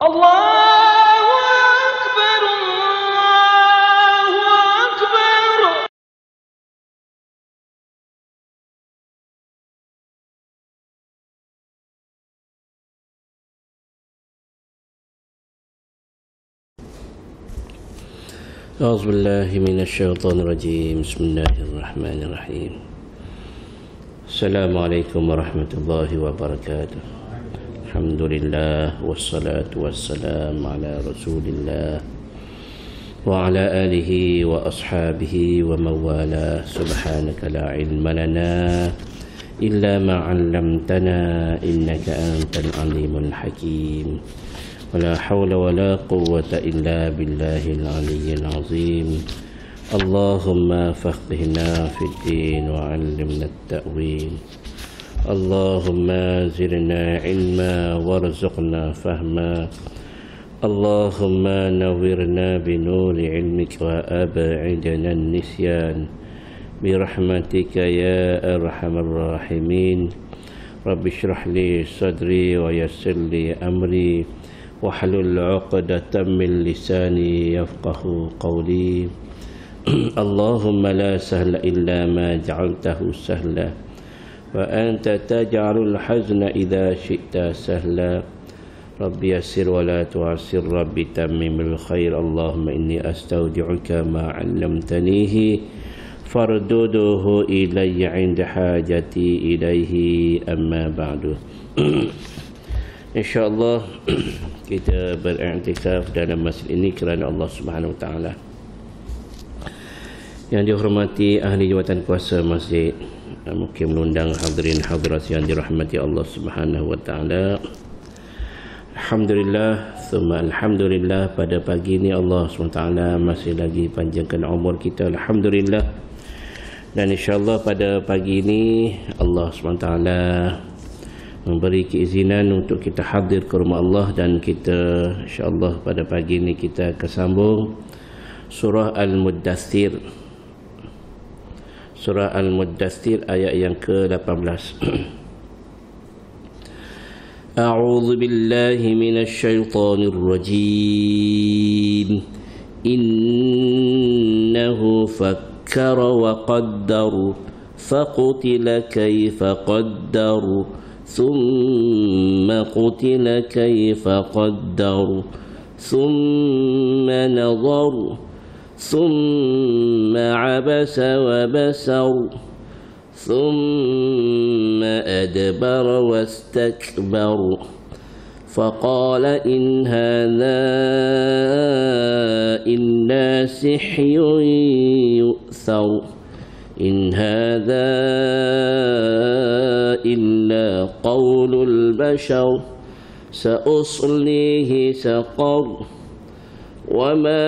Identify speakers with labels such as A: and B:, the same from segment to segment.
A: Allahu Akbar, Allahu Akbar.
B: أعوذ بالله من الشيطان الرجيم. بسم الله الرحمن الرحيم. السلام عليكم ورحمة الله وبركاته. الحمد لله والصلاة والسلام على رسول الله وعلى آله وأصحابه ومن والاه. سبحانك لا علم لنا إلا ما علمتنا إنك أنت العليم الحكيم. ولا حول ولا قوة إلا بالله العلي العظيم. اللهم فقهنا في الدين وعلمنا التأويل. اللهم زدنا علما وارزقنا فهما. اللهم نورنا بنور علمك وأبعدنا النسيان برحمتك يا أرحم الراحمين. رب اشرح لي صدري ويسر لي أمري واحلل عقدة من لساني يفقه قولي. اللهم لا سهل إلا ما جعلته سهلا وأنت تجعل الحزن إذا شئت سهلا. ربي يسر ولا تعسر، ربي تمم الخير. اللهم إني أستودعك ما علمتنيه فاردده إلي عند حاجتي إليه. أما بعد. InsyaAllah kita beriktikaf dalam masjid ini kerana Allah Subhanahu Wa Taala. Yang dihormati ahli jawatan kuasa masjid, mungkin mengundang hadirin hadirat yang dirahmati Allah Subhanahu Wa Taala. Alhamdulillah, thumma alhamdulillah, pada pagi ini Allah SWT masih lagi panjangkan umur kita, alhamdulillah. Dan insyaAllah pada pagi ini Allah SWT memberi keizinan untuk kita hadir ke rumah Allah, dan kita insyaAllah pada pagi ini kita kesambung surah Al-Muddathir. Surah Al-Muddathir ayat yang ke-18. A'udzu billahi minasy syaithanir rajim. Innahu fakkara wa qaddara faqutila kaifa qaddara ثم قتل كيف قدر ثم نظر ثم عبس وبسر ثم أدبر واستكبر فقال إن هذا إلا سحر يؤثر إن هذا إلا قول البشر سأصليه سقر وما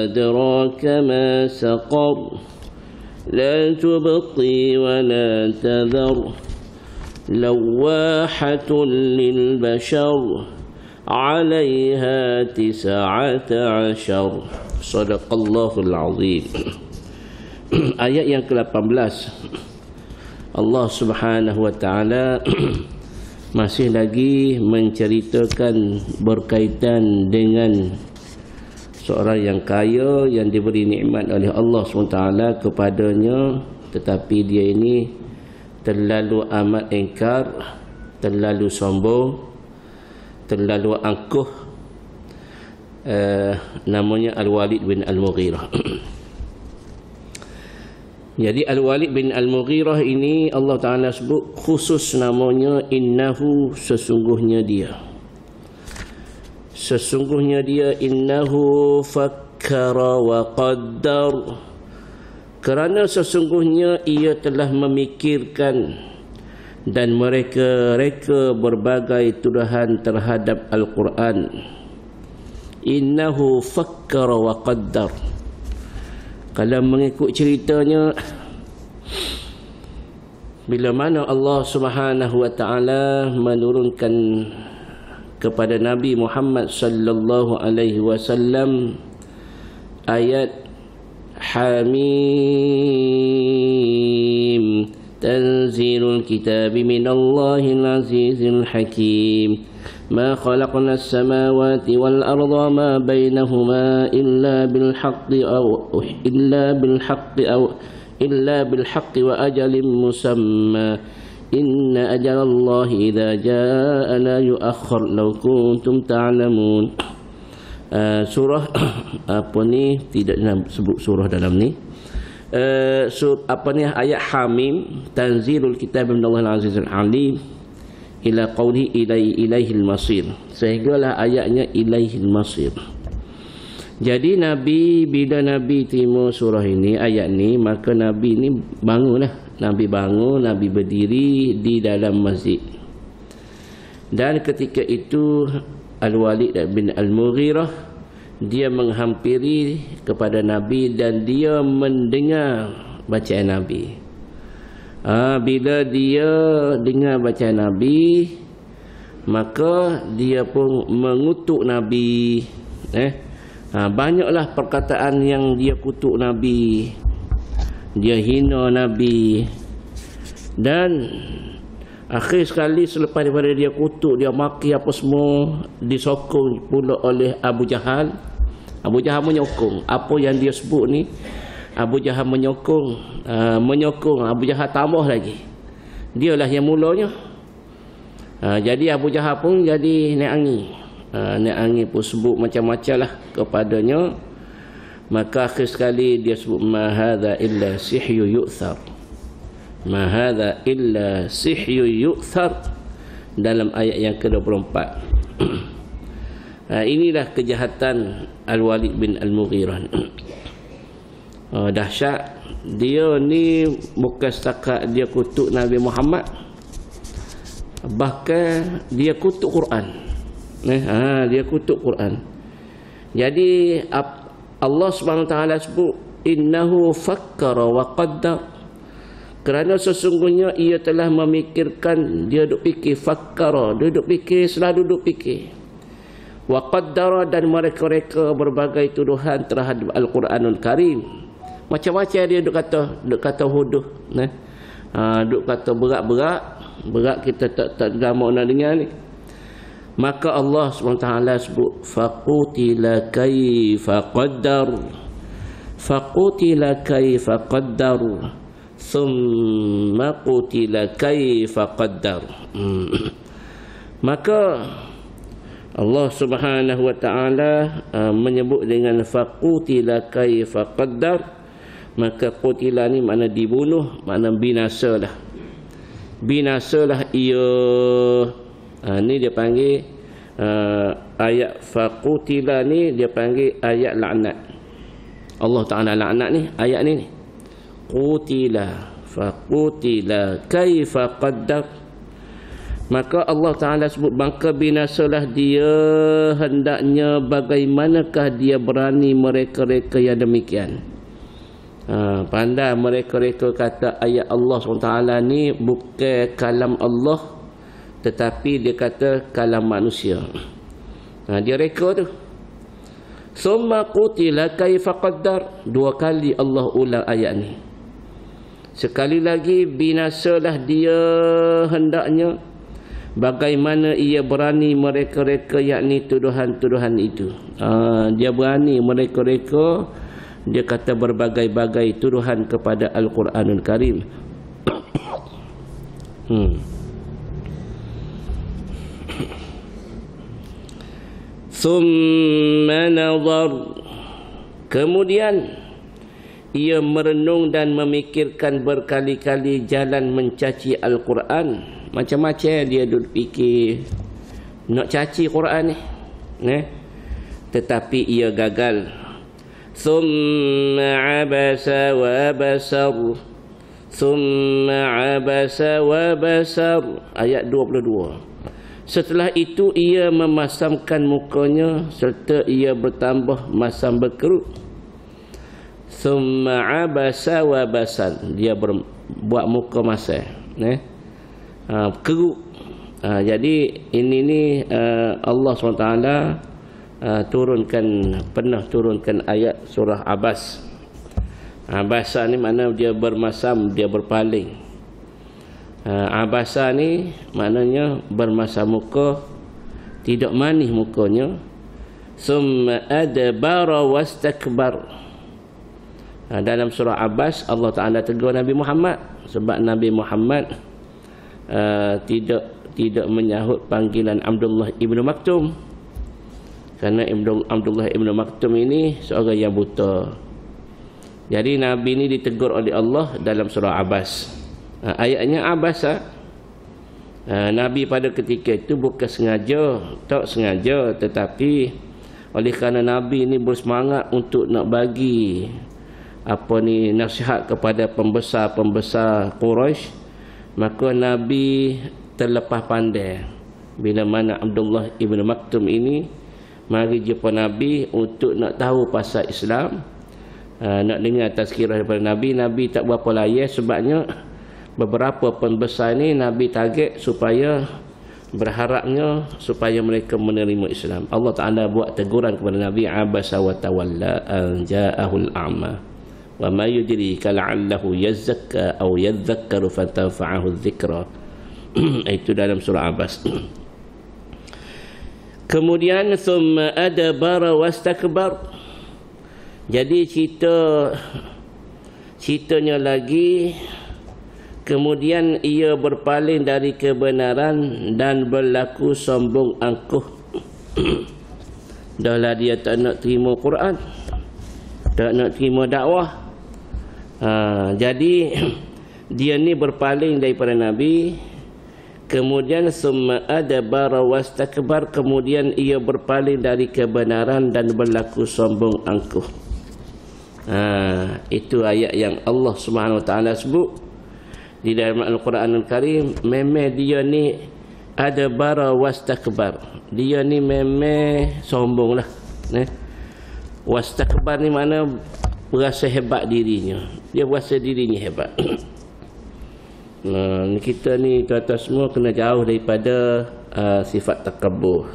B: أدراك ما سقر لا تبقي ولا تذر لواحة للبشر عليها 19. صدق الله العظيم. Ayat yang ke-18, Allah Subhanahu Wa Taala masih lagi menceritakan berkaitan dengan seorang yang kaya yang diberi nikmat oleh Allah SWT kepadanya, tetapi dia ini terlalu amat ingkar, terlalu sombong, terlalu angkuh. Namanya Al-Walid bin Al-Mughirah. Jadi Al-Walid bin Al-Mughirah ini Allah Ta'ala sebut khusus namanya, innahu, sesungguhnya dia. Sesungguhnya dia, innahu fakkara wa qaddar. Kerana sesungguhnya ia telah memikirkan dan mereka berbagai tuduhan terhadap Al-Quran. Innahu fakkara wa qaddar. Kalau mengikut ceritanya, bila mana Allah Subhanahu Wa Taala menurunkan kepada Nabi Muhammad sallallahu alaihi wasallam ayat Hamim تنزيل الكتاب من الله العزيز الحكيم ما خلقنا السماوات والأرض ما بينهما إلا بالحق وأجل مسمى إن أجل الله إذا جاء لا يؤخر لو كنتم تعلمون. Surah apa ni, tidak sebut surah dalam ni. Ayat Hamim, tanzilul kitab minallahil azizil alim ila qawli ilaihil masir, sehinggalah ayatnya ilaihil masir. Jadi Nabi, bila Nabi terima surah ini, ayat ni, maka Nabi ni bangunlah. Nabi bangun, Nabi berdiri di dalam masjid. Dan ketika itu Al-Walid bin Al-Mughirah, dia menghampiri kepada Nabi dan dia mendengar bacaan Nabi. Bila dia dengar bacaan Nabi, maka dia pun mengutuk Nabi. Banyaklah perkataan yang dia kutuk Nabi, dia hina Nabi. Dan akhir sekali selepas daripada dia kutuk, dia maki apa semua, disokong pula oleh Abu Jahal. Abu Jahal menyokong apa yang dia sebut ni. Abu Jahal menyokong Abu Jahal tambah lagi, dialah yang mulanya. Jadi Abu Jahal pun jadi naik angin pun sebut macam-macam lah kepadanya. Maka akhir sekali dia sebut ma hadza illa sihyu yu'thar, ma hadza illa sihyu yu'thar, dalam ayat yang ke-24. Inilah kejahatan Al-Walid bin Al-Mughirah. Dahsyat. Dia ni bukan setakat dia kutuk Nabi Muhammad, bahkan dia kutuk Quran. Dia kutuk Quran. Jadi Allah Subhanahu wa taala sebut innahu fakkara wa qaddar, kerana sesungguhnya ia telah memikirkan. Dia duk fikir, fakkara, dia duk fikir, selalu duk fikir. Wa qaddara, dan mereka berbagai tuduhan terhadap Al-Quranul Karim. Macam-macam dia duk kata huduh, duk kata berat kita tak gamak nak dengar ni. Maka Allah SWT sebut faqutila kaifa qaddar, faqutila kaifa qaddar, thumma qutila kaifa qaddar. Maka Allah Subhanahu wa taala menyebut dengan faqutila kaifa qaddar. Maka qutila ni makna dibunuh, makna binasalah. Binasalah ia. Ni dia panggil ayat faqutila ni dia panggil ayat laknat. Allah Taala laknat ni ayat ni. Qutila faqutila kaifa qaddar. Maka Allah Taala sebut maka binasalah dia, hendaknya bagaimanakah dia berani mereka-mereka yang demikian. Pandai mereka-mereka kata ayat Allah SWT ni bukan kalam Allah, tetapi dia kata kalam manusia. Dia reka tu. Summa qutila kaifa qaddar. 2 kali Allah ulang ayat ni. Sekali lagi, binasalah dia, hendaknya bagaimana ia berani mereka-mereka, yakni tuduhan-tuduhan itu. Dia berani mereka-mereka, dia kata berbagai-bagai tuduhan kepada Al-Quranul Karim. Thumma nazar, kemudian ia merenung dan memikirkan berkali-kali jalan mencaci Al-Quran. Macam-macam dia duduk fikir nak caci Quran ni, tetapi ia gagal. Thumma abasa wa basar, thumma abasa wa basar, ayat 22. Setelah itu ia memasamkan mukanya serta ia bertambah masam berkerut. Thumma abasa wa basar, dia buat muka masam, kerut. Jadi ini ni Allah SWT pernah turunkan ayat surah Abas. Abasa ni makna dia bermasam, dia berpaling. Abasa ni maknanya bermasa muka, tidak manis mukanya. Summa adbara wastakbar. Dalam surah Abbas Allah Ta'ala tegur Nabi Muhammad sebab Nabi Muhammad tidak menyahut panggilan Abdullah ibnu Maktum, kerana Abdullah ibnu Maktum ini seorang yang buta. Jadi Nabi ini ditegur oleh Allah dalam surah Abbas. Ayatnya Abasa. Nabi pada ketika itu bukan sengaja, tak sengaja, tetapi oleh kerana Nabi ini bersemangat untuk nak bagi nasihat kepada pembesar-pembesar Quraisy, maka Nabi terlepas pandai bila mana Abdullah ibnu Maktum ini mari jumpa Nabi untuk nak tahu pasal Islam, nak dengar tazkirah daripada Nabi. Nabi tak berapa layan, sebabnya beberapa pembesar ni Nabi target supaya berharapnya supaya mereka menerima Islam. Allah Ta'ala buat teguran kepada Nabi, abasa wa tawalla an ja'ahul a'ma wa ma yudrika la'allahu yazzakka aw yadhakkaru fatanfa'ahu dzikra. Itu dalam surah Abbas. Kemudian thumma adbara wastakbar. Jadi ceritanya lagi, kemudian ia berpaling dari kebenaran dan berlaku sombong angkuh. Dahlah dia tak nak terima Quran, tak nak terima dakwah. Jadi dia ni berpaling daripada Nabi. Kemudian summa adbara wastakbar, kemudian ia berpaling dari kebenaran dan berlaku sombong angkuh. Itu ayat yang Allah Subhanahu Wa Taala sebut di dalam Al-Quranul Karim. Memang dia ni adbara wastakbar, dia ni memang sombong lah. Wastakbar ni mana berasa hebat dirinya, dia berasa dirinya hebat. Kita ni tuan-tuan semua kena jauh daripada sifat takabur,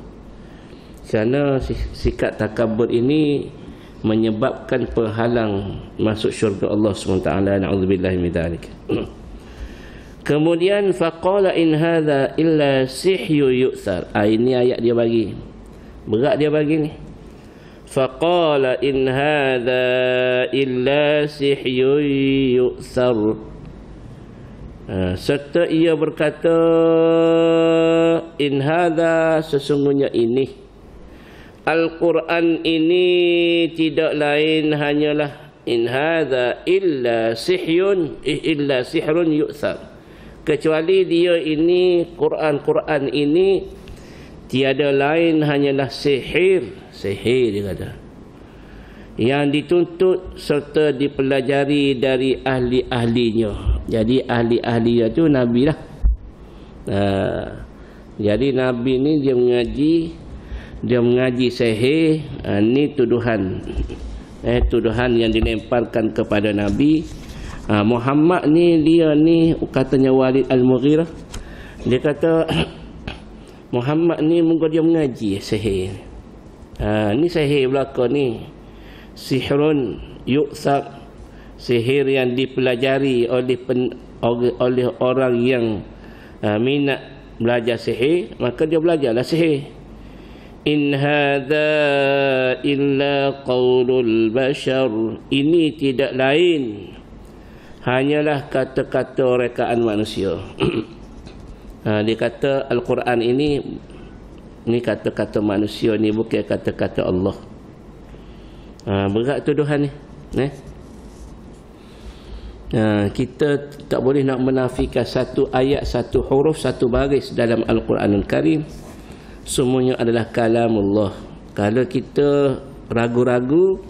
B: kerana sikap takabur ini menyebabkan penghalang masuk syurga Allah SWT. Na'udzubillahi min dzalik. Kemudian faqala in hadza illa sihyu yu'thar. Ini ayat dia bagi berat, dia bagi ni. Faqala in hadza illa sihyu yu'thar. Serta ia berkata, in hadza, sesungguhnya ini Al-Quran ini tidak lain hanyalah, in hadza illa sihrun yu'thar, kecuali dia ini Quran ini tiada lain hanyalah sihir dia kata, yang dituntut serta dipelajari dari ahli-ahlinya. Jadi ahli-ahlinya tu Nabi lah. Jadi Nabi ni dia mengaji sihir. Ni tuduhan yang dilemparkan kepada Nabi. Muhammad ni, dia ni katanya Walid Al-Mughirah, dia kata Muhammad ni mungkin dia mengaji sihir. Ni sihir belakang ni, sihrun yu'thar, sihir yang dipelajari oleh orang yang minat belajar sihir, maka dia belajarlah sihir. In hadza illa qaulul bashar, ini tidak lain hanyalah kata-kata rekaan manusia. Dia kata Al-Quran ini kata-kata manusia, ni bukan kata-kata Allah. Berat tuduhan ni. Kita tak boleh nak menafikan satu ayat, satu huruf, satu baris dalam Al-Quranul Karim. Semuanya adalah kalamullah. Kalau kita ragu-ragu,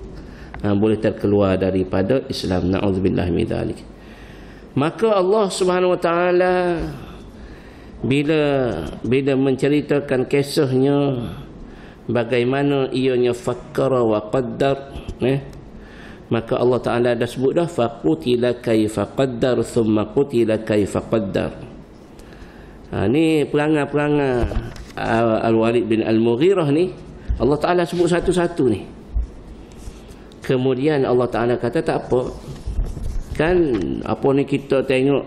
B: boleh terkeluar daripada Islam. Na'udzubillah min dzalik. Maka Allah Subhanahu Wa Taala bila menceritakan kisahnya bagaimana ianya fakkara wa qaddar, maka Allah Ta'ala dah sebut dah, faqutila kaifa qaddar thumma qutila kaifa qaddar. Ni perangai-perangai Al-Walid bin Al-Mughirah ni Allah Ta'ala sebut satu-satu ni. Kemudian Allah Ta'ala kata tak apa, kan apa ni kita tengok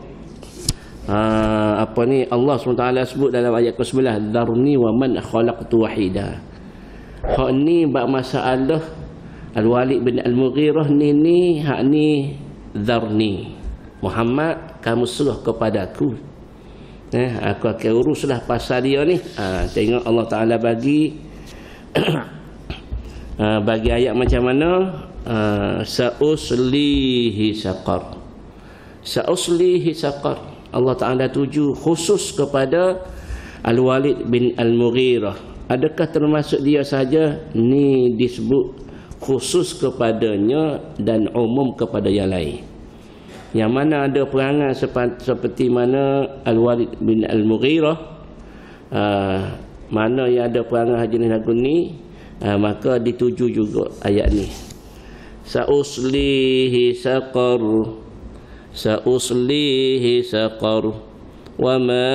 B: apa ni Allah SWT sebut dalam ayat ke-11, "Dzarni wa man khalaqtu wahida." Hak ni bab masalah Al-Walid bin Al-Mughirah ni hak ni dzarni. Muhammad, kamu serah kepadaku. Aku akan uruslah pasal dia ni. Tengok Allah Taala bagi bagi ayat macam mana, sauslihi saqar. Sauslihi saqar. Allah Ta'ala tuju khusus kepada Al-Walid bin Al-Mughirah. Adakah termasuk dia saja? Ni disebut khusus kepadanya dan umum kepada yang lain. Yang mana ada perangai seperti mana Al-Walid bin Al-Mughirah, mana yang ada perangai jenis lagu ni, maka dituju juga ayat ni. Sauslihi saqar, sauslihi saqar, wa ma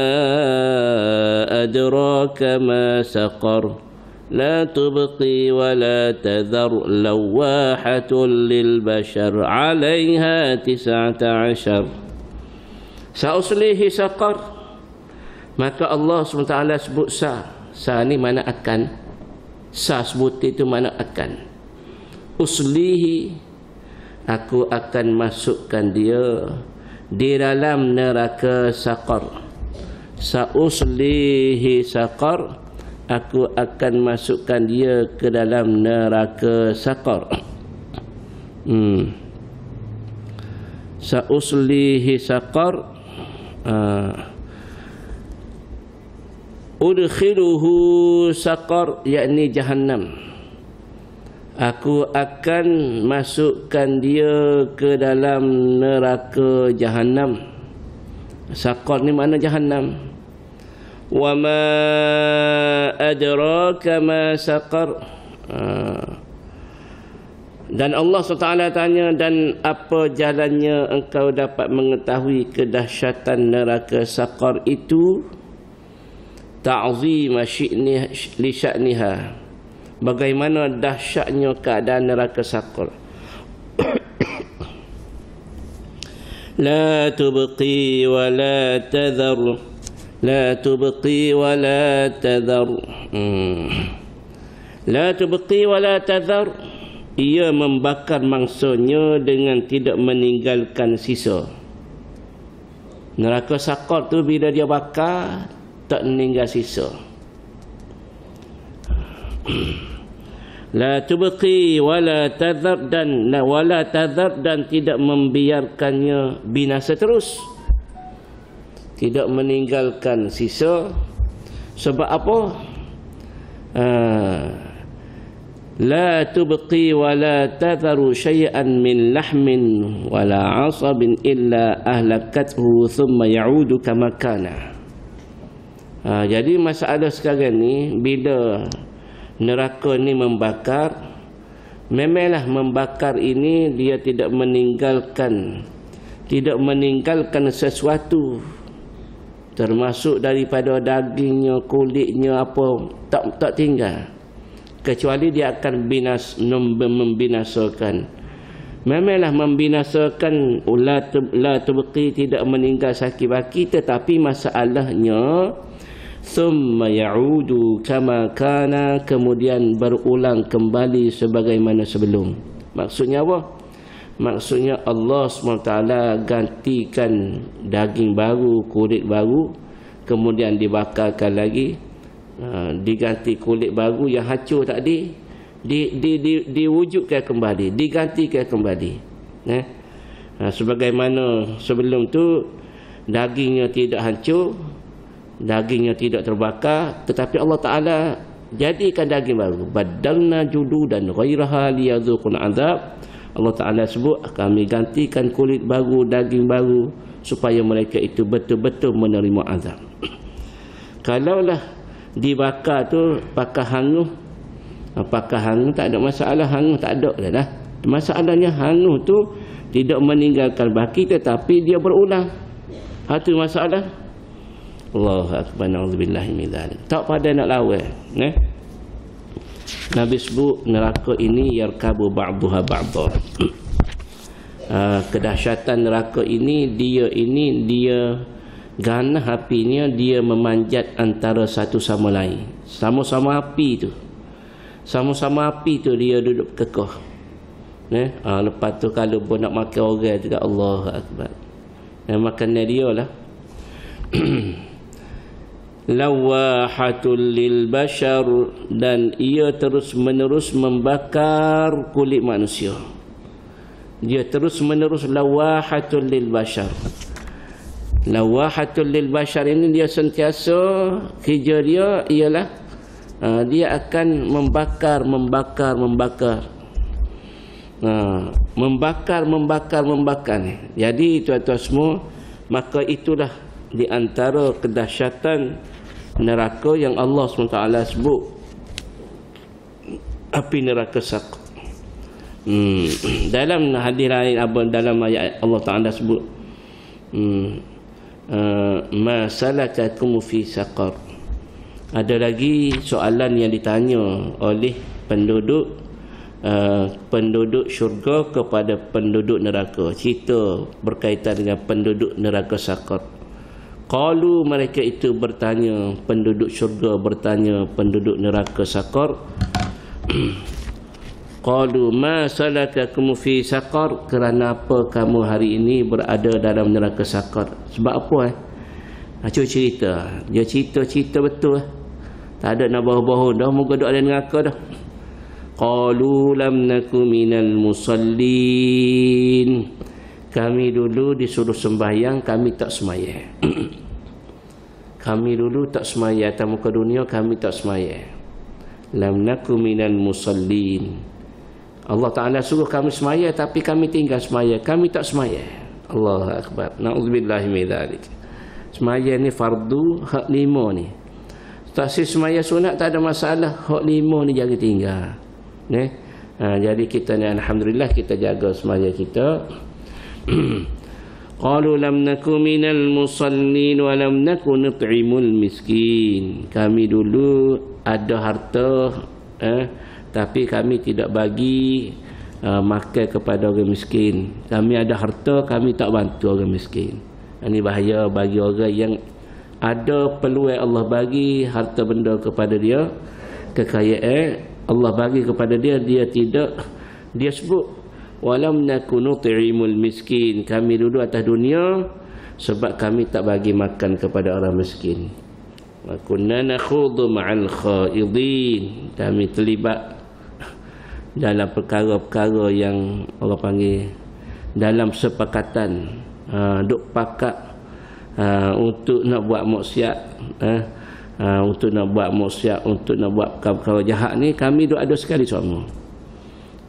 B: adraka ma saqar, la tubqi wa la tadhar, lawahatun lil bashar, 'alayha 19. Sauslihi saqar, maka Allah SWT sebut sa ni mana akan, sa sebut itu mana akan. Uslihi, aku akan masukkan dia di dalam neraka saqar. Sauslihi saqar, aku akan masukkan dia ke dalam neraka saqar. Sauslihi saqar, udkhiluhu saqar, yakni jahannam. Aku akan masukkan dia ke dalam neraka jahannam. Saqar ni mana jahannam. Wa ma adraka ma saqar. Dan Allah SWT tanya, dan apa jalannya engkau dapat mengetahui kedahsyatan neraka saqar itu? Ta'zima li sya'niha, bagaimana dahsyatnya keadaan neraka saqar. La tubqi wa la tadhar, la tubqi wa la tadhar. La tubqi wa la tadhar, ia membakar mangsanya dengan tidak meninggalkan sisa. Neraka saqar tu bila dia bakar tak meninggal sisa. La tubqi wala tadhar, dan wala tadhar, dan tidak membiarkannya binasa terus, tidak meninggalkan sisa. Sebab apa? La tubqi wala tadharu syai'an min lahmin wala 'asabin illa ahlakathu thumma ya'udu kama kana. Jadi masalah sekarang ni, bila neraka ni membakar, memanglah membakar ini dia tidak meninggalkan sesuatu, termasuk daripada dagingnya, kulitnya, apa tak tinggal, kecuali dia akan membinasakan. Memanglah membinasakan, la tubqi, tidak meninggal sakit baki, tetapi masalahnya thumma ya'udu kama kana, kemudian berulang kembali sebagaimana sebelum. Maksudnya apa? Maksudnya Allah SWT gantikan daging baru, kulit baru, kemudian dibakarkan lagi, diganti kulit baru yang hancur tadi, diwujudkan kembali, digantikan kembali. Sebagaimana sebelum tu dagingnya tidak hancur, dagingnya tidak terbakar, tetapi Allah Ta'ala jadikan daging baru. Badalna jududan ghairaha liyadzuqul azab. Allah Ta'ala sebut, kami gantikan kulit baru, daging baru, supaya mereka itu betul-betul menerima azab. Kalaulah dibakar tu pakai hangus, tak ada masalah. Hangus tak ada dah. Masalahnya hangus tu tidak meninggalkan baki, tetapi dia berulang. Itu masalah. Allahu akbar, na'udzubillahi min dzalik. Tak pada nak lawan, Nabi sebut neraka ini yarkabu ba'daha ba'dha. Kedahsyatan neraka ini dia Ganah apinya dia memanjat antara satu sama lain. Sama-sama api tu. Sama-sama api tu dia duduk kekeh. Lepas tu kalau pun nak makan orang juga, Allahu Akbar. Makanan dia lah. Lawahatul lil bashar, dan ia terus menerus membakar kulit manusia. Dia terus menerus lawahatul lil bashar. Lawahatul lil bashar ini dia sentiasa kerja dia ialah dia akan membakar ni. Jadi tuan-tuan semua, maka itulah di antara kedahsyatan neraka yang Allah SWT sebut, api neraka Saqar. Dalam hadis lain, dalam ayat Allah Taala sebut ma salakakum fi saqar. Ada lagi soalan yang ditanya oleh penduduk syurga kepada penduduk neraka, cerita berkaitan dengan penduduk neraka Saqar. Qalu, mereka itu bertanya, penduduk syurga bertanya penduduk neraka Saqar, qalu ma salakakum fi saqar, kerana apa kamu hari ini berada dalam neraka Saqar? Sebab apa cuba cerita. Dia cerita betul tak ada nak bohong-bohong dah, moga duk ada neraka dah. Qalu lam naku minal musallin, kami dulu disuruh sembahyang, kami tak sembahyang. Kami dulu tak sembahyang atas muka dunia, kami tak sembahyang. Lam naku minal musallin, Allah Ta'ala suruh kami semaya, tapi kami tinggal semaya, kami tak semaya. Allahu Akbar. Na'udzubillahi min dzalik. Semaya ni fardu, hak 5 ni. Taksir semaya sunat tak ada masalah, hak 5 ni jangan tinggal. Jadi kita ni alhamdulillah kita jaga semaya kita. Qalu lam naku minal musallin wa lam naku nut'imul miskin. Kami dulu ada harta, tapi kami tidak bagi makan kepada orang miskin. Kami ada harta, kami tak bantu orang miskin. Ini bahaya bagi orang yang ada peluang Allah bagi harta benda kepada dia, kekayaan Allah bagi kepada dia, dia tidak. Dia sebut walam nakunu tu'imul miskin, kami dulu atas dunia sebab kami tak bagi makan kepada orang miskin. Wa kunna nakhudhu ma'al khaidin, kami terlibat dalam perkara-perkara yang orang panggil dalam sepakatan, duk pakat untuk nak buat maksiat, untuk nak buat maksiat, untuk nak buat perkara jahat ni, kami duk ada sekali semua.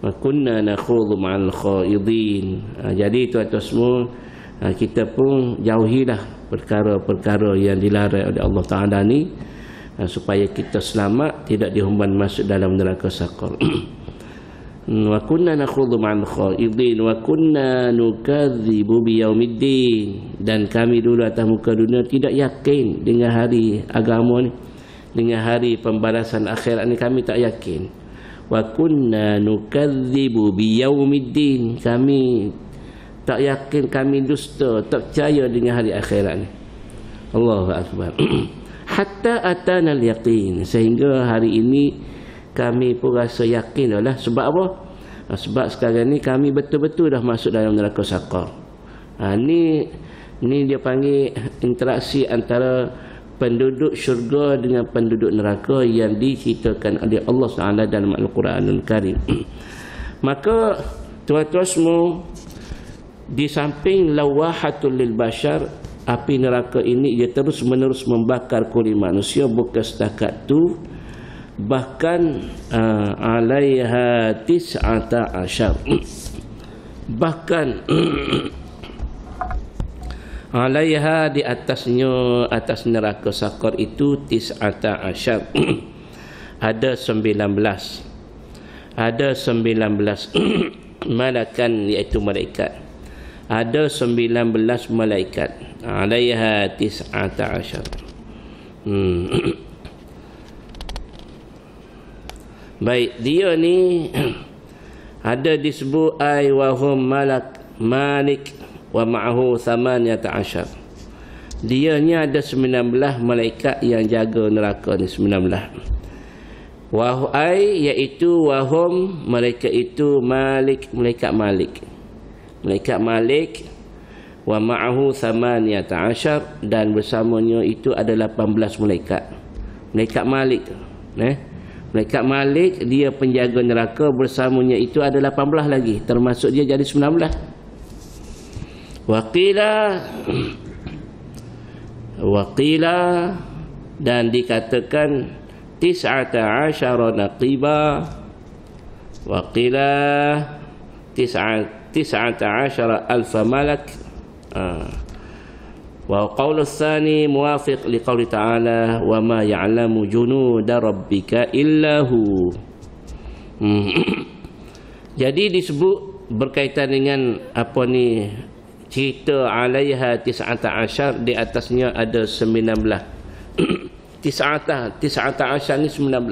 B: Wa kunna nakhudhu ma'al khaidin. Jadi tuan-tuan semua, kita pun jauhilah perkara-perkara yang dilarang oleh Allah Ta'ala ni, supaya kita selamat, tidak dihumban masuk dalam neraka Saqar. Wa kunna nakhudhu ma'al khaidin wa kunna nukadzibu biyaumiddin, dan kami dulu atas muka dunia tidak yakin dengan hari agama ni, dengan hari pembalasan akhirat ni, kami tak yakin. Wa kunna nukadzibu biyaumiddin, kami tak yakin, kami dusta, tak percaya dengan hari akhirat ni. Allahu Akbar. Hatta atana al-yaqin, sehingga hari ini kami pun rasa yakin dah lah. Sebab apa? Sebab sekarang ni kami betul-betul dah masuk dalam neraka Saqar. Ni dia panggil interaksi antara penduduk syurga dengan penduduk neraka yang diceritakan oleh Allah SWT dalam Al-Quranul Karim. Maka tuan-tuan semua, di samping lawahatul lil bashar, api neraka ini dia terus menerus membakar kulit manusia. Bukan setakat tu, bahkan alaiha tis'ata asyar, bahkan alaiha, di atasnya, atas neraka Saqar itu tis'ata asyar, ada 19, ada 19 malakan, iaitu malaikat. Ada 19 malaikat. Alaiha tis'ata asyar. Baik, dia ni ada disebut ay wa hum malik wa ma'ahu 18. Dianya ada 19 malaikat yang jaga neraka ni, 19. Wahai iaitu wahum, mereka itu Malik, malaikat Malik. Malaikat Malik wa ma'ahu 18 dan bersamanya itu ada 18 malaikat. Malaikat Malik tu, Malaikat Malik dia penjaga neraka, bersamanya itu ada 18 lagi, termasuk dia jadi 19. Waqila dan dikatakan 19 naqiba. Waqila 19 alf malak. Wa qaulu tsani muwafiq liqauli ta'ala wa ma ya'lamu junuda rabbika illa hu. Jadi disebut berkaitan dengan apa ni, cerita alaiha 19, di atasnya ada 19. 19 ni 19.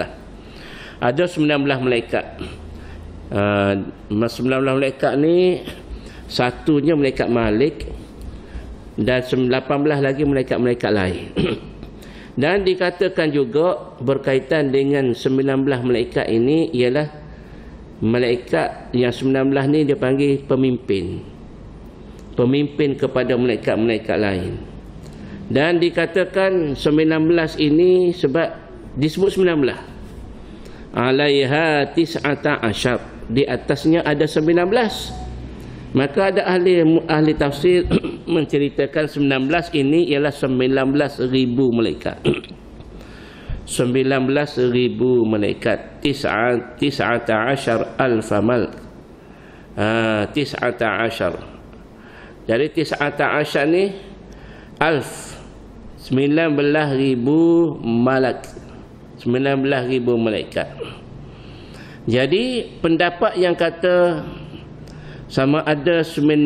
B: Ada 19 malaikat. 19 malaikat ni, satunya malaikat Malik dan 18 lagi malaikat-malaikat lain. Dan dikatakan juga berkaitan dengan 19 malaikat ini ialah malaikat yang 19 ni dia panggil pemimpin kepada malaikat-malaikat lain. Dan dikatakan 19 ini sebab disebut 19. Alaiha 19, di atasnya ada 19. Maka ada ahli tafsir menceritakan 19 ini ialah 19,000 malaikat. 19,000 malaikat. 19 alf malak. 19. Jadi 19 ni alf, 19,000 malak, 19,000 malaikat. Jadi pendapat yang kata sama ada 19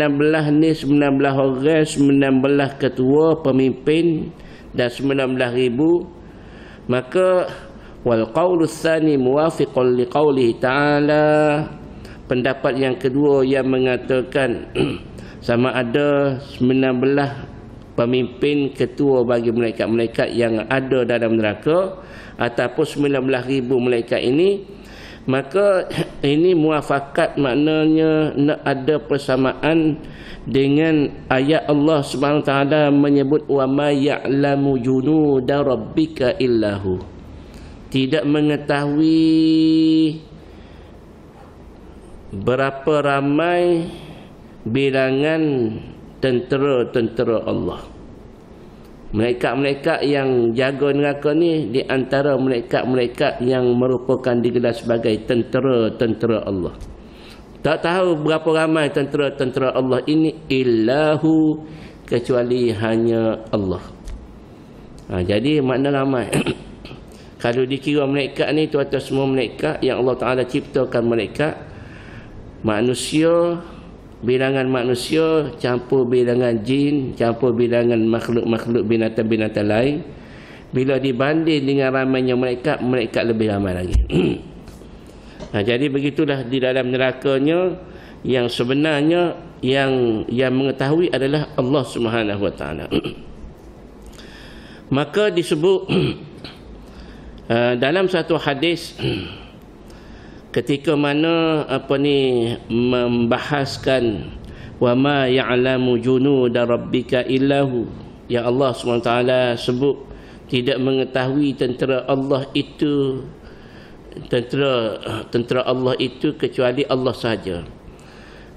B: ni 19 orang, 19 ketua pemimpin dan 19,000, maka wal qaulu tsani muwafiqun liqaulihi ta'ala, pendapat yang kedua yang mengatakan sama ada 19 pemimpin ketua bagi malaikat-malaikat yang ada dalam neraka ataupun 19,000 malaikat ini, maka ini muafakat, maknanya ada persamaan dengan ayat Allah Subhanahu Wa Taala menyebut wa ma ya'lamu junuda rabbika illahu, tidak mengetahui berapa ramai bilangan tentera-tentera Allah. Malaikat-malaikat yang jaga neraka ni di antara malaikat-malaikat yang merupakan digelar sebagai tentera-tentera Allah. Tak tahu berapa ramai tentera-tentera Allah ini, illahu, kecuali hanya Allah. Jadi makna ramai. Kalau dikira malaikat ni, tuan-tuan semua malaikat yang Allah Ta'ala ciptakan malaikat, manusia, bilangan manusia campur bilangan jin, campur bilangan makhluk-makhluk binatang-binatang lain. Bila dibanding dengan ramainya malaikat, malaikat lebih ramai lagi. Jadi begitulah di dalam nerakanya yang sebenarnya yang mengetahui adalah Allah Subhanahu Wa Taala. Maka disebut dalam satu hadis ketika mana membahaskan wa ma ya'lamu junuda rabbika illahu, ya Allah SWT sebut tidak mengetahui tentera Allah itu, tentera Allah itu kecuali Allah saja.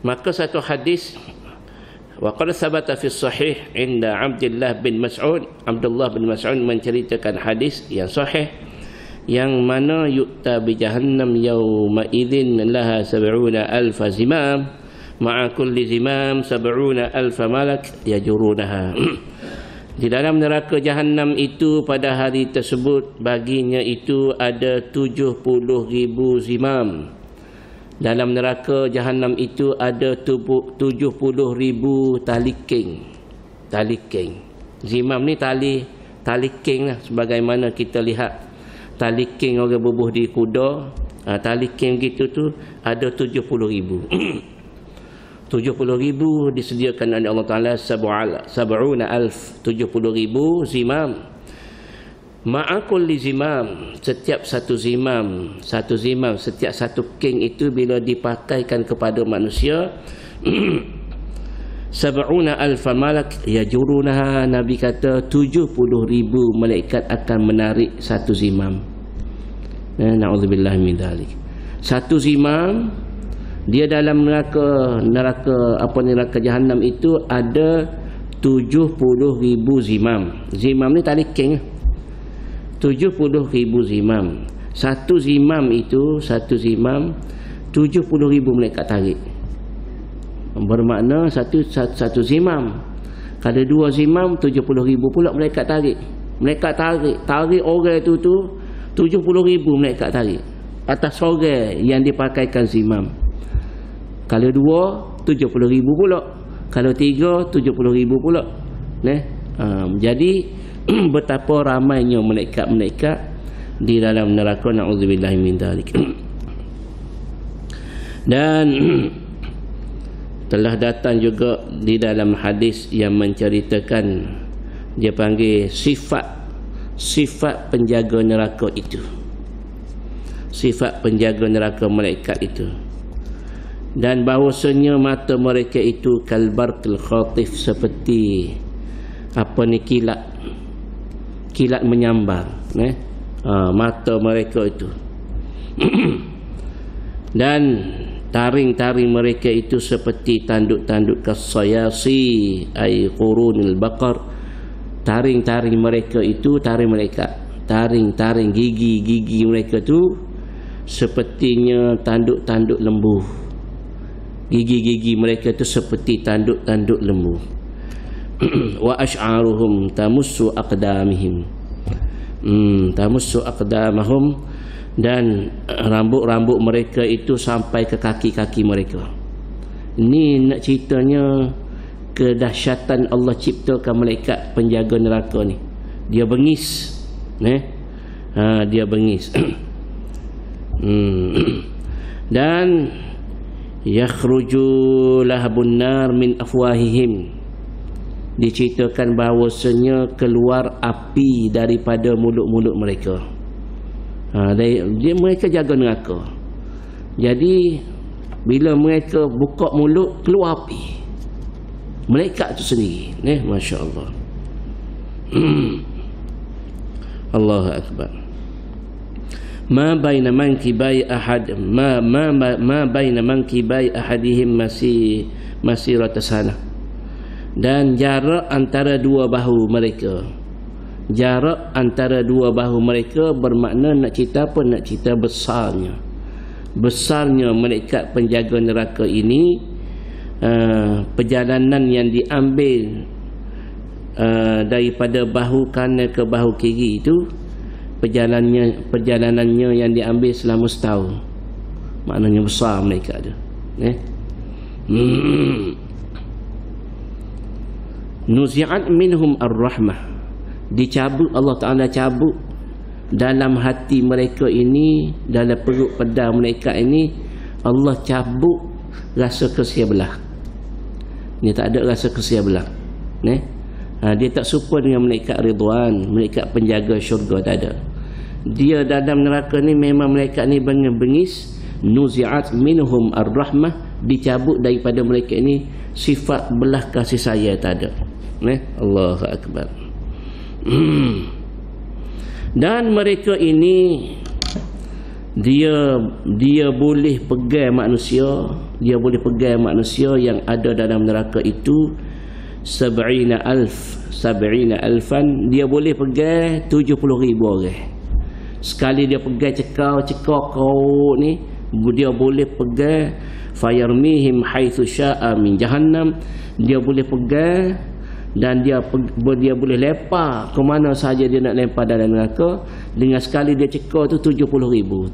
B: Maka satu hadis wa qad thabata fi sahih inda Abdullah bin Mas'ud menceritakan hadis yang sahih yang mana yu'ta bi jahannam yawma idzin laha 70,000 zimam ma'a kulli zimam 70,000 malak yajurunaha. Di dalam neraka jahannam itu pada hari tersebut baginya itu ada 70,000 zimam. Dalam neraka jahannam itu ada 70,000 tali king. Zimam ni tali king lah, sebagaimana kita lihat tali king orang bubuh di kuda, tali king gitu tu ada 70,000. 70,000 disediakan oleh Allah Ta'ala. Sab'una alf, 70,000 zimam. Ma'akul li zimam, setiap satu zimam, setiap satu keng itu bila dipakaikan kepada manusia, sab'una alfa malak yajurunaha, Nabi kata 70,000 malaikat akan menarik satu zimam. Na'udzubillah min dzalik. Satu zimam, dia dalam neraka jahanam itu ada 70,000 zimam. Zimam ni tali keng, 70,000 zimam. Satu zimam 70,000 malaikat tarik. Bermakna satu zimam. Kalau dua zimam 70,000 pula malaikat tarik. Malaikat tarik orang tu 70,000 malaikat tarik atas orang yang dipakaikan zimam. Kalau dua 70,000 pula. Kalau tiga 70,000 pula. Jadi betapa ramainya malaikat-malaikat di dalam neraka, na'udzubillah min dzalik. Dan telah datang juga di dalam hadis yang menceritakan, dia panggil sifat penjaga neraka itu. Sifat penjaga neraka malaikat itu. Dan bahawasanya mata mereka itu kalbarqil khatif, seperti kilat menyambar, mata mereka itu. Dan taring-taring mereka itu seperti tanduk-tanduk kasayasi ay qurunil baqar. Taring-taring mereka itu, taring gigi mereka itu sepertinya tanduk-tanduk lembu. Gigi-gigi mereka itu seperti tanduk-tanduk lembu. Wa ash'aruhum tamussu aqdamihim, tamussu aqdamahum, dan rambut-rambut mereka itu sampai ke kaki-kaki mereka. Ini nak ceritanya kedahsyatan Allah ciptakan malaikat penjaga neraka ni. Dia bengis, dia bengis. Dan yakhruju lahabun nar min afwahihim, diceritakan bahawasanya keluar api daripada mulut-mulut mereka. Mereka jaga neraka. Jadi bila mereka buka mulut, keluar api. Malaikat itu sendiri, masya-Allah. Allahu akbar. Ma baina mankibai ahad ma baina mankibai ahadihim masirat sana. Dan jarak antara dua bahu mereka, jarak antara dua bahu mereka bermakna nak cerita apa? Nak cerita besarnya malaikat penjaga neraka ini. Perjalanan yang diambil daripada bahu kanan ke bahu kiri itu, perjalanannya yang diambil selama setahun. Maknanya besar mereka ada. Nuzi'at minhum ar-rahmah, dicabut, Allah Ta'ala cabut dalam hati mereka ini, dalam perut pedang mereka ini, Allah cabut rasa kesia belah. Dia tak ada rasa kesia belah. Dia tak serupa dengan malaikat Ridwan, malaikat penjaga syurga, tak ada. Dia dalam neraka ni memang malaikat ni bengis. Nuzi'at minhum ar-rahmah, dicabut daripada mereka ini sifat belah kasih sayang, tak ada. Allahu akbar. Dan mereka ini dia boleh pegang manusia, dia boleh pegang manusia yang ada dalam neraka itu 70,000 alfan, dia boleh pegang 70,000 orang. Sekali dia pegang cekau kau ni, dia boleh pegang fayarmihim haitsu syaa min jahannam, dia boleh pegang dan dia boleh lempar ke mana saja dia nak lempar dalam neraka. Dengan sekali dia cekau tu 70,000.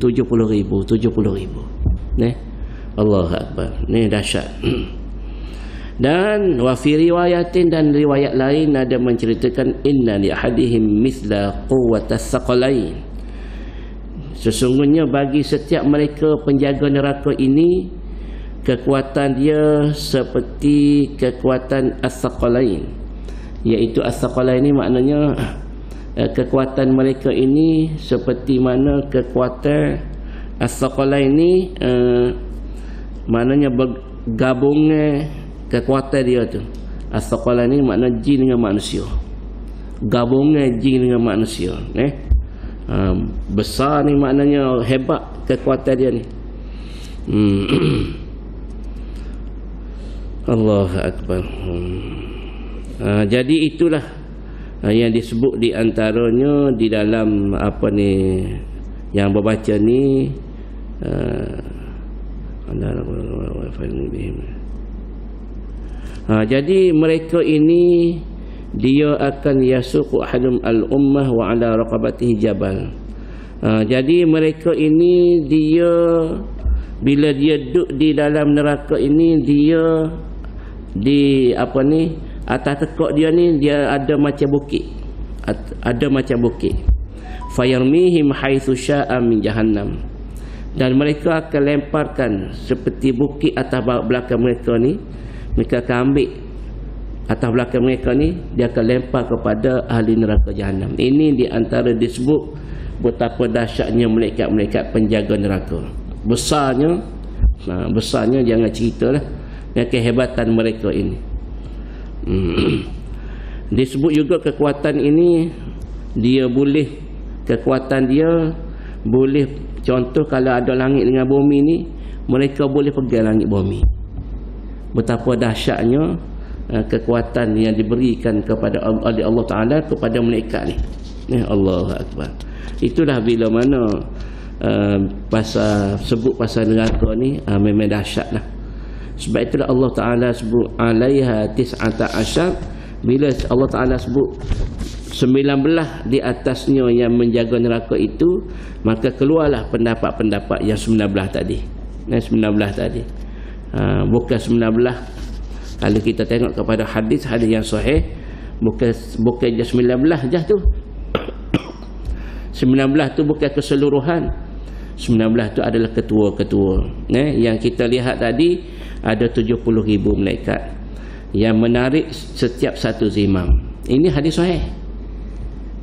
B: Allahu akbar. Ni dahsyat. Dan wa fi riwayatin, dan riwayat lain ada menceritakan inna li ahadihim mithla quwwatas saqalain, sesungguhnya bagi setiap mereka penjaga neraka ini kekuatan dia seperti kekuatan as-saqalain, iaitu as-saqalain ini maknanya kekuatan mereka ini seperti mana kekuatan as-saqalain ini maknanya bergabungnya kekuatan dia tu. As-saqalain ini makna jin dengan manusia, gabungnya jin dengan manusia, besar ni maknanya hebat kekuatan dia ni. Allahu Akbar. Jadi itulah yang disebut di antaranya di dalam apa ni yang berbaca ni, jadi mereka ini dia akan yasuqu ahadum al-ummah wa ala raqabatihi jabal. Jadi mereka ini dia bila dia duduk di dalam neraka ini, dia di apa ni atas tekak dia ni dia ada macam bukit, ada macam bukit. Fayarmihim haitsu syaa min jahannam, dan mereka akan lemparkan seperti bukit atas belakang mereka ni. Mereka akan ambil atas belakang mereka ni, dia akan lempar kepada ahli neraka jahanam. Ini di antara disebut betapa dahsyatnya malaikat-malaikat penjaga neraka. Besarnya jangan ceritalah yang kehebatan mereka ini. Disebut juga kekuatan ini dia boleh, kekuatan dia boleh, contoh kalau ada langit dengan bumi ni, mereka boleh pegang langit bumi. Betapa dahsyatnya kekuatan yang diberikan kepada oleh Allah Ta'ala kepada malaikat ni. Allahu Akbar. Itulah bila mana sebut pasal neraka ni memang dahsyat lah. Sebab itulah Allah Ta'ala sebut alaiha tis'ata asyar. Bila Allah Ta'ala sebut 19 di atasnya yang menjaga neraka itu, maka keluarlah pendapat-pendapat yang 19 tadi. 19 tadi. Bukan 19 kalau kita tengok kepada hadis yang sahih, bukan je 19 je tu. 19 tu bukan keseluruhan. 19 tu adalah ketua-ketua. Yang kita lihat tadi ada 70,000 malaikat yang menarik setiap satu zimam. Ini hadis sahih.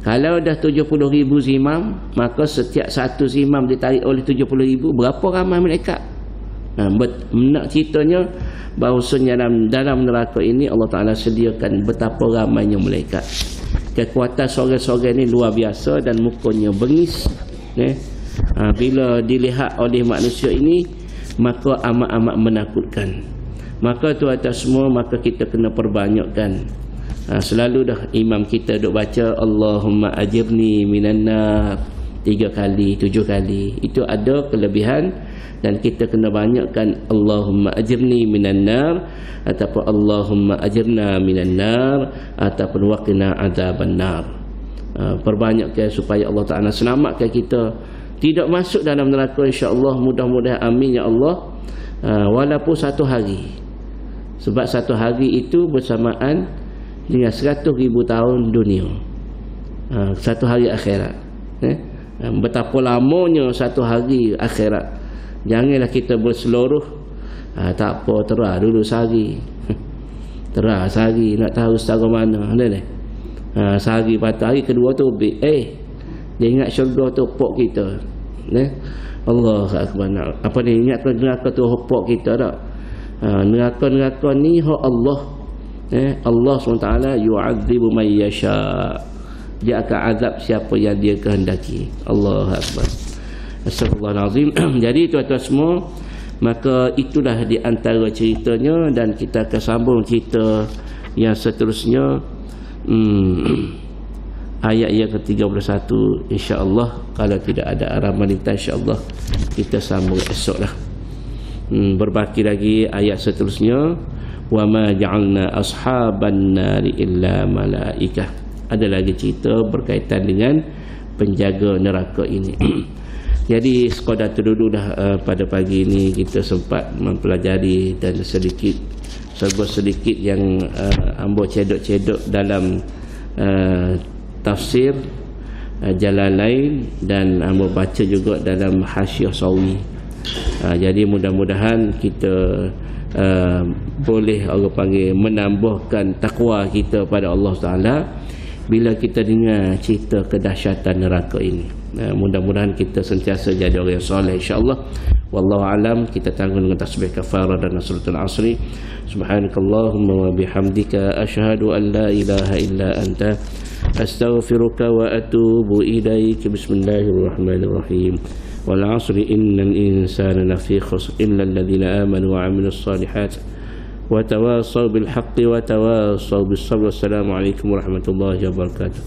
B: Kalau dah 70,000 zimam, maka setiap satu zimam ditarik oleh 70,000, berapa ramai malaikat? Nak ceritanya bahawasanya dalam neraka ini Allah Ta'ala sediakan betapa ramainya malaikat. Kekuatan sorang-sorang ini luar biasa dan mukanya bengis. Bila dilihat oleh manusia ini, maka amat-amat menakutkan. Maka tu atas semua, maka kita kena perbanyakkan. Selalu dah imam kita duk baca Allahumma ajirni minan nar 3 kali, 7 kali. Itu ada kelebihan, dan kita kena banyakkan Allahumma ajirni minan nar ataupun Allahumma ajirna minan nar ataupun waqina azaban nar. Perbanyakkan supaya Allah Ta'ala selamatkan kita tidak masuk dalam neraka, insya-Allah. Mudah-mudahan, amin ya Allah. Walaupun satu hari, sebab satu hari itu bersamaan dengan 100,000 tahun dunia. Satu hari akhirat. Betapa lamanya satu hari akhirat. Janganlah kita berseluruh tak apa, terah dulu sehari. Terah sehari, nak tahu setara mana. Sehari patah, hari kedua tu dia ingat syurga tu pok kita. Allah Akbar. Apa dia ingat neraka tu pok kita tak? Neraka-neraka ni hak Allah. Allah SWT yu'adzibu man yasha. Dia akan azab siapa yang dia kehendaki. Allah Akbar. Astagfirullahalazim. Jadi tuan-tuan semua, maka itulah di antara ceritanya, dan kita akan sambung cerita yang seterusnya. Ayat yang ke-31 insya-Allah. Kalau tidak ada arah wanita, insya-Allah kita sambung esoklah. Berbaki lagi ayat seterusnya, wa ma ja'alna ashaban nari illa malaikah. Ada lagi cerita berkaitan dengan penjaga neraka ini. Jadi sekadar tu dulu dah pada pagi ini kita sempat mempelajari dan sedikit yang ambo cedok-cedok dalam tafsir Jalalain, dan ambo baca juga dalam Hasyiah Sawi. Jadi mudah-mudahan kita boleh orang panggil menambahkan takwa kita pada Allah Taala bila kita dengar cerita kedahsyatan neraka ini. Mudah-mudahan kita sentiasa jadi orang yang soleh insya-Allah. Wallahu alam. Kita tanggung dengan tasbih kafarah dan suratul asri. Subhanakallahumma wa bihamdika asyhadu an la ilaha illa anta astaghfiruka wa atubu ilaik. Bismillahirrahmanirrahim. Wal 'asri innal insana lafi khusr illa alladhina amanu wa 'amilus solihat wa tawasaw bil haqqi wa tawasaw bis sabr. Wassalamu alaikum warahmatullahi wabarakatuh.